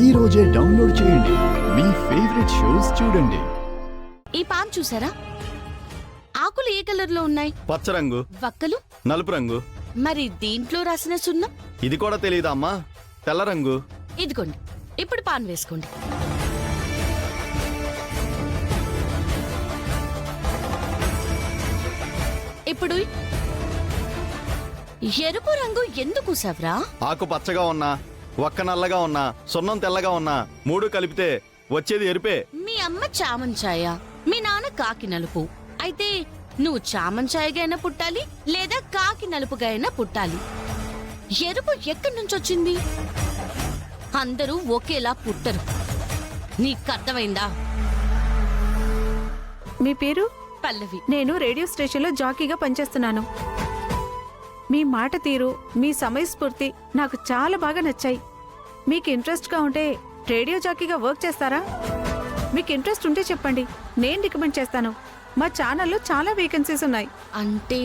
ఈ రోజే డౌన్లోడ్ చేయండి. మీ ఫేవరెట్ షోస్ చూడండి. ఈ పాన్ చూసారా? ఆకులు ఏ కలర్ లో ఉన్నాయి? పచ్చ రంగు, వక్కలు నలుపు రంగు. మరి దీంట్లో రాసిన సున్నం? ఇది కూడా తెలియదా అమ్మా? తెల్ల రంగు. ఇదిగోండి, ఇప్పుడు పాన్ వేసుకోండి. ఇప్పుడు ఎరుపు రంగు ఎందుకు సవ్రా? ఆకు పచ్చగా ఉన్నా, ఒక్క నల్లగా ఉన్నా, సున్నం తెల్లగా ఉన్నా, మూడు కలిపితే వచ్చేది ఎరుపే. మీ అమ్మ చామంచాయ, మీ నాన్న కాకి నలుపు. అయితే నువ్వు చామంచాయగా అయినా పుట్టాలి, లేదా కాకి నలుపుగా అయినా పుట్టాలి. ఎరుపు ఎక్కడి నుంచి వచ్చింది? అందరూ ఒకేలా పుట్టరు. నీకు అర్థమైందా? మీ పేరు? పల్లవి. నేను రేడియో స్టేషన్లో జాకీగా పనిచేస్తున్నాను. మీ మాట తీరు, మీ సమయస్ఫూర్తి నాకు చాలా బాగా నచ్చాయి. మీకు ఇంట్రెస్ట్గా ఉంటే రేడియో జాకీగా వర్క్ చేస్తారా? మీకు ఇంట్రెస్ట్ ఉంటే చెప్పండి, నేను రికమెండ్ చేస్తాను. మా ఛానల్లో చాలా వేకెన్సీస్ ఉన్నాయి. అంటే